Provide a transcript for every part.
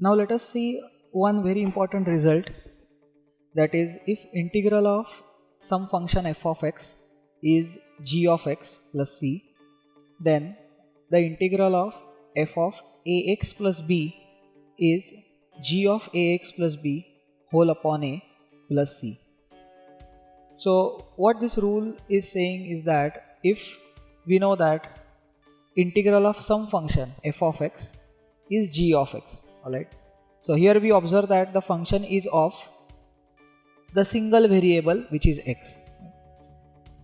Now let us see one very important result, that is, if integral of some function f of x is g of x plus c, then the integral of f of ax plus b is g of ax plus b whole upon a plus c. So what this rule is saying is that if we know that integral of some function f of x is g of x, alright. So here we observe that the function is of the single variable which is x.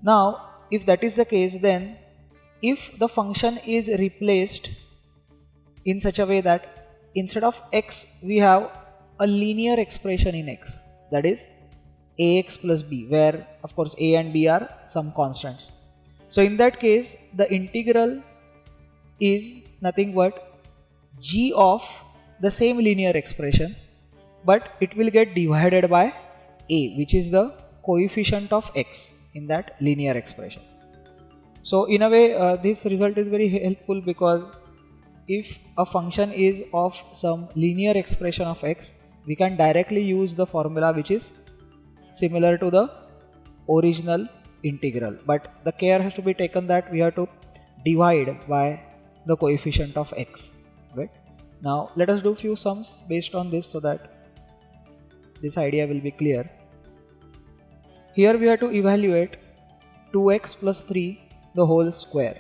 Now if that is the case, then if the function is replaced in such a way that instead of x we have a linear expression in x, that is ax plus b, where of course a and b are some constants. So in that case the integral is nothing but g of the same linear expression, but it will get divided by a, which is the coefficient of x in that linear expression. So in a way this result is very helpful, because if a function is of some linear expression of x, we can directly use the formula which is similar to the original integral, but the care has to be taken that we have to divide by the coefficient of x, right? Now let us do few sums based on this so that this idea will be clear. Here we have to evaluate 2x plus 3 the whole square.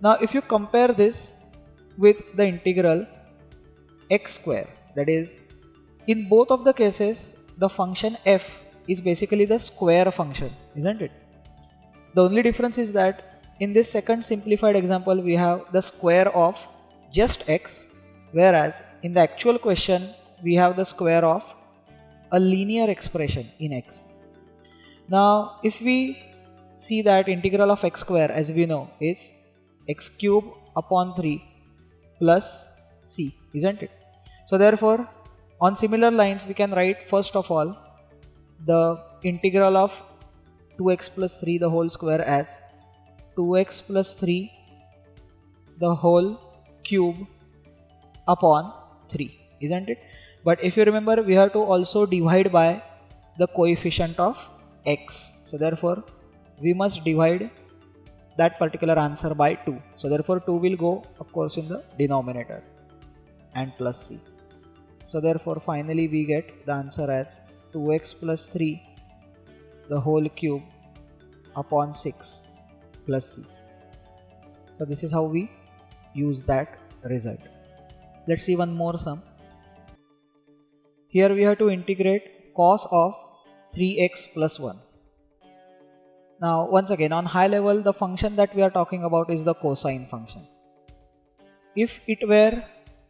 Now if you compare this with the integral x square, that is, in both of the cases the function f is basically the square function, isn't it? The only difference is that in this second simplified example we have the square of just x, whereas in the actual question we have the square of a linear expression in x. Now if we see that integral of x square, as we know, is x cube upon 3 plus c, isn't it? So therefore on similar lines we can write first of all the integral of 2x plus 3 the whole square as 2x plus 3 the whole cube upon 3, isn't it? But if you remember, we have to also divide by the coefficient of x, so therefore we must divide that particular answer by 2. So therefore 2 will go of course in the denominator and plus c. So therefore finally we get the answer as 2x plus 3 the whole cube upon 6 plus c. So this is how we use that result. Let's see one more sum. Here we have to integrate cos of 3x plus 1. Now once again, on high level the function that we are talking about is the cosine function. If it were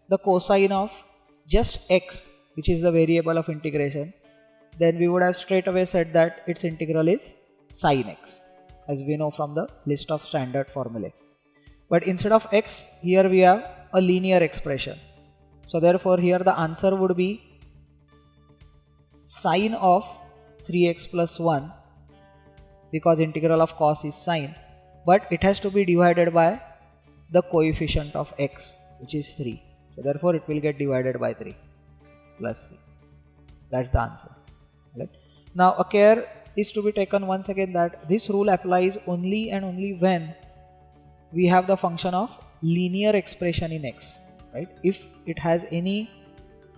the cosine of just x, which is the variable of integration, then we would have straight away said that its integral is sin x, as we know from the list of standard formulae. But instead of x, here we have a linear expression. So therefore here the answer would be sine of 3x plus 1, because integral of cos is sine, but it has to be divided by the coefficient of x, which is 3. So therefore it will get divided by 3 plus c. That's the answer. Right? Now a care is to be taken once again that this rule applies only and only when we have the function of linear expression in x, right? If it has any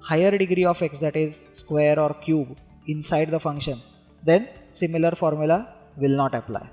higher degree of x, that is square or cube, inside the function, then similar formula will not apply.